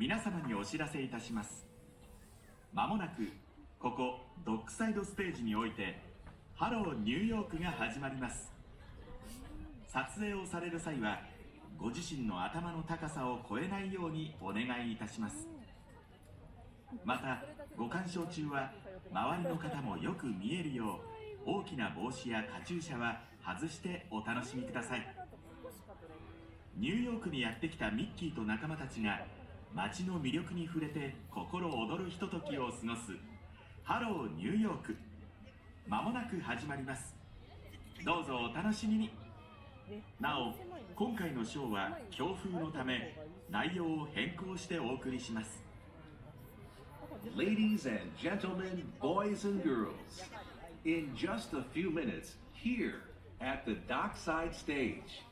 皆様にお知らせいたします。まもなくここドックサイドステージにおいてハローニューヨークが始まります。撮影をされる際はご自身の頭の高さを超えないようにお願いいたします。またご鑑賞中は周りの方もよく見えるよう大きな帽子やカチューシャは外してお楽しみください。ニューヨークにやってきたミッキーと仲間たちが街の魅力に触れて心躍るひとときを過ごすハローニューヨーク、まもなく始まります。どうぞお楽しみに。なお今回のショーは強風のため内容を変更してお送りします。 Ladies and gentlemen, boys and girls, in just a few minutes here at the Dockside Stage,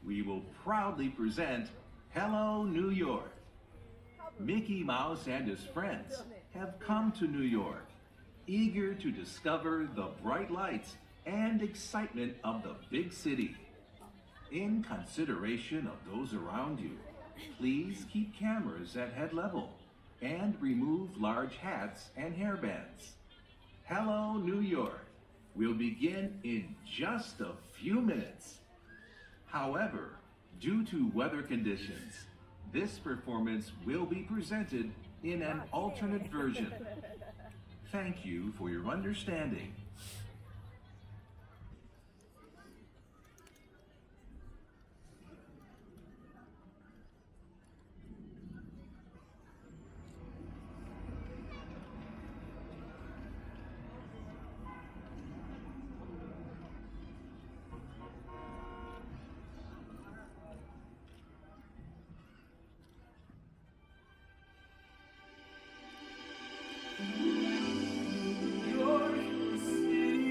we will proudly present Hello New York. Mickey Mouse and his friends have come to New York, eager to discover the bright lights and excitement of the big city. In consideration of those around you, please keep cameras at head level and remove large hats and hairbands. Hello, New York will begin in just a few minutes. However, due to weather conditions, this performance will be presented in an alternate version. Thank you for your understanding. York City.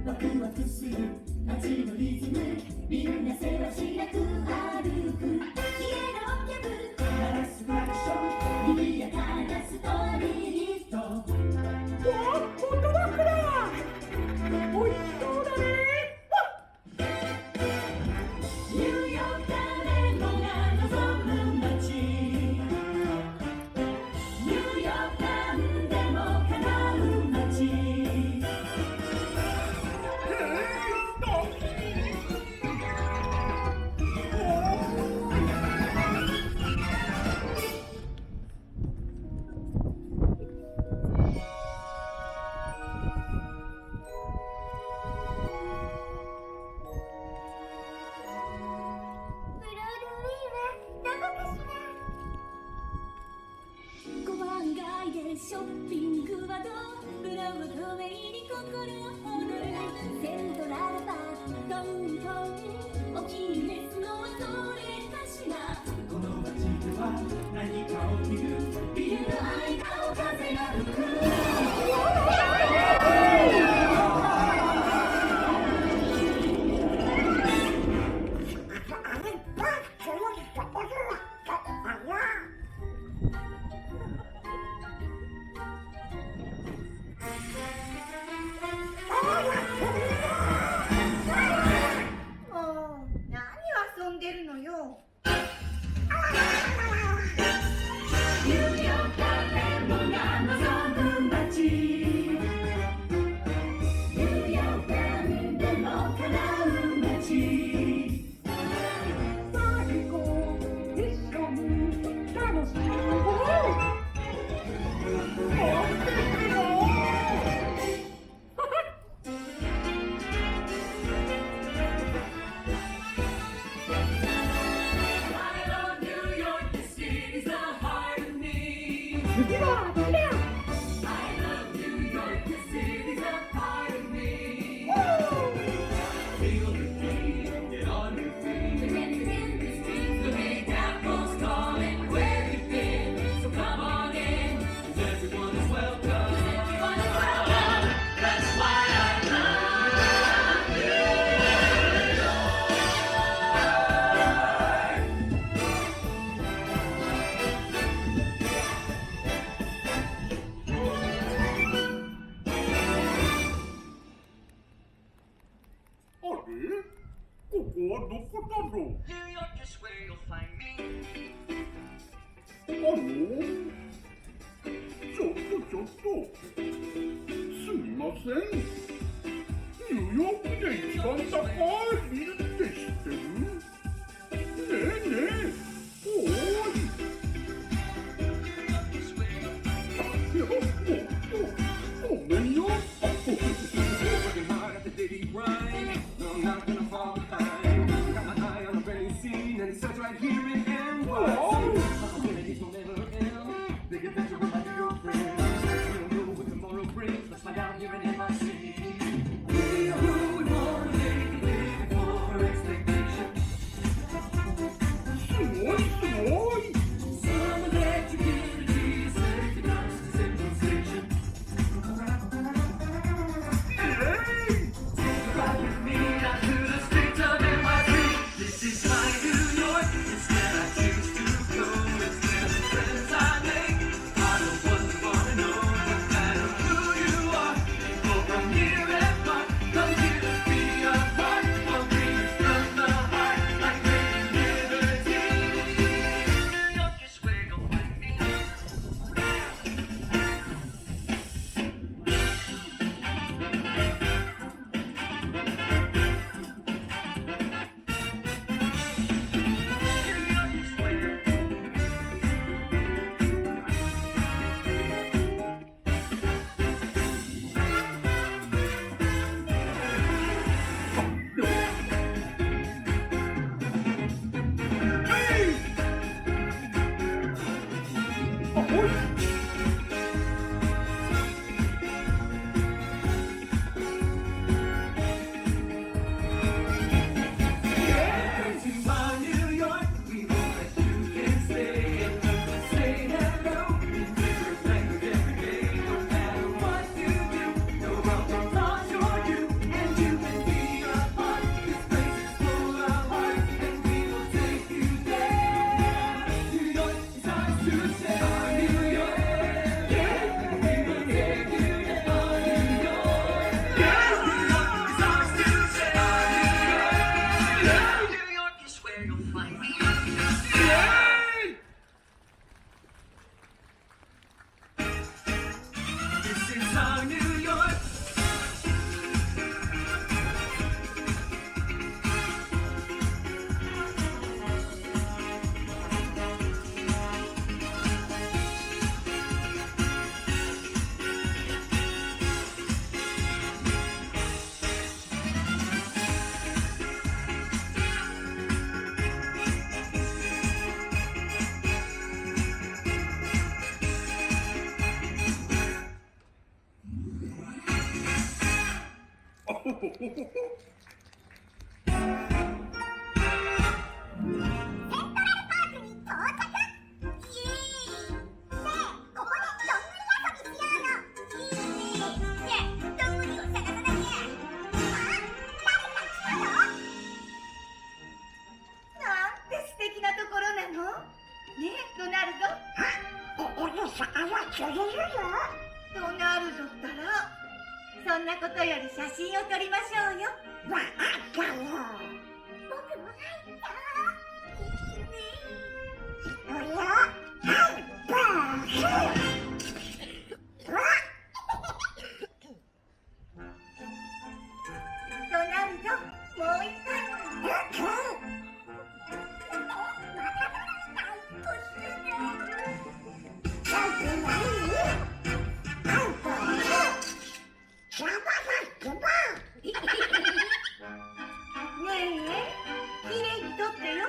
ワクワクする街のリズム、みんなせわしなく歩く、消えろ破る鳴らすクラクション、賑やかなストーリーとホットドッグだ。おいしそうだね。ニューヨーク誰もが望む街、ニューヨークなんでも叶う街。ショッピングはどうブロードウェイに心躍るセントラルパークドウンタウンお気に召すのはどれかしら。この街では何かを見るビルの間を風が吹く。遊んでるのよ。ニューヨーク誰もが望む街、ニューヨークなんでも叶う街。最後一緒に楽しもう。次はこれ。ここはどこだろう。ちょっとすみません。ニューヨークで一番高いビルって知ってる？ねえねえ、おい。いや、ごめんよ。Let's find out here in NYC. We are who we wanna make a living for. ドナルドったらそんなことより写真を撮りましょうよ。わかったよ。僕も入った。いいね。これをドナルド、もう一回。ねえ、きれいに撮ってよ。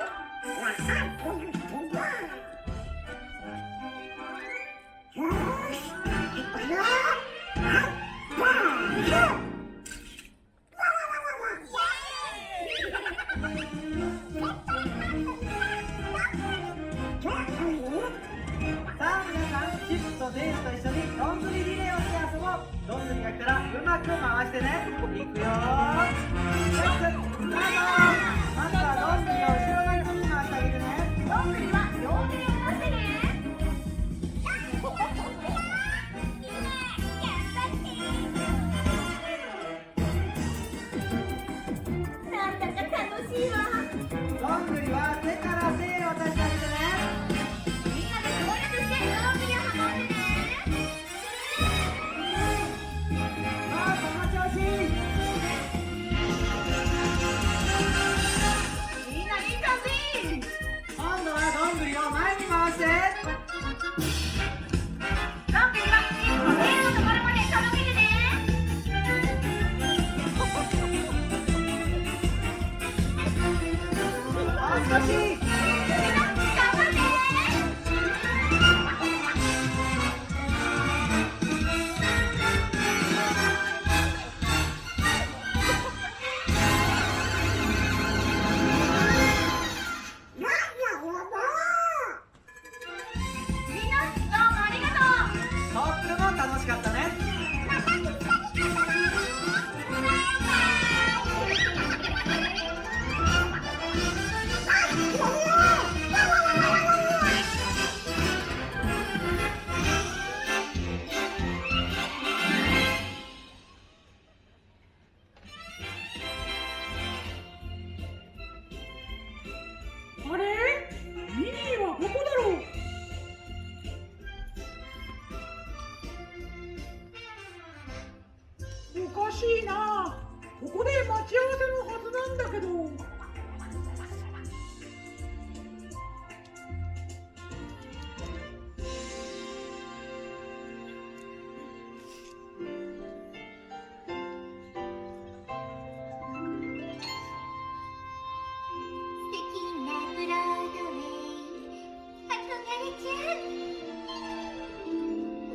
さあ皆さん、チップとデールと一緒にどんぐりリレーをして遊ぼう。どんぐりが来たらうまく回してね。いくよー。レッツスタート。まずはどんぐりを後ろ側に回してあげてね。どんぐりは両手で持ってね。いいね。頑張って。なんだか楽しいわ。どんぐりは手からセールを出してあげてね。みんなで協力してどんぐりを運んでね。さあ、この調子。みんないい感じ。今度はどんぐりを前に回して。どんぐりは一歩レールのところまで頼めるね。もう少し。みんなどうもありがとう。トップルも楽しかったね。あれミニーはどこだろう。おかしいな。ここで待ち合わせのはずなんだけど。素敵なブロードウェイ憧れちゃう。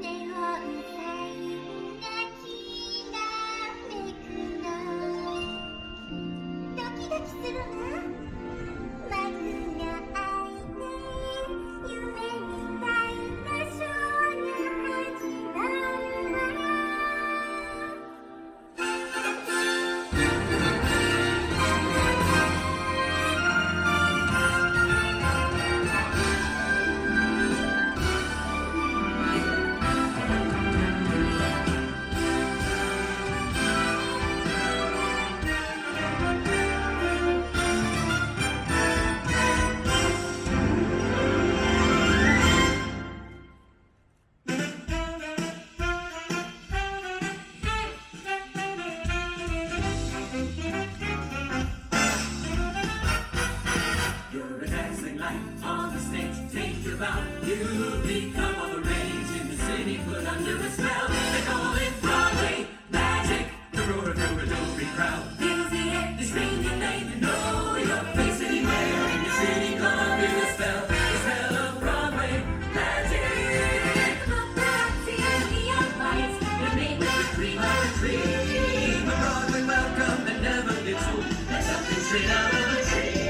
ネオンサインがきらめくのドキドキするわ。幕が開いて夢みたいなショーが始まるわ。You're a dancing light on the stage. Think about you become all the rage in the city, put under a spell. They call it Broadway magic. The roar of your adobe crowd fills the air. They scream your name, you know your face anywhere in the city. Under the spell of Broadway magic. Paparazzi and the young lights, they're made with the cream of the cream. A Broadway welcome. straight out of a tree.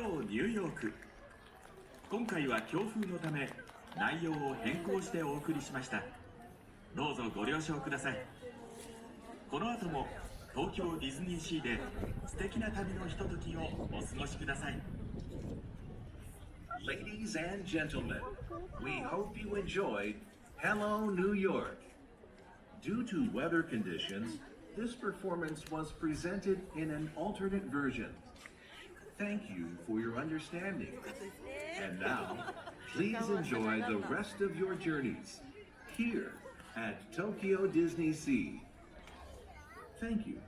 ローニューヨーク。今回は強風のため内容を変更してお送りしました。どうぞご了承ください。この後も東京ディズニーシーで素敵な旅のひとときをお過ごしください。 Ladies and gentlemen, we hope you enjoyed Hello New York. Due to weather conditions, this performance was presented in an alternate version. Thank you for your understanding. And now, please enjoy the rest of your journeys here at Tokyo Disney Sea. Thank you.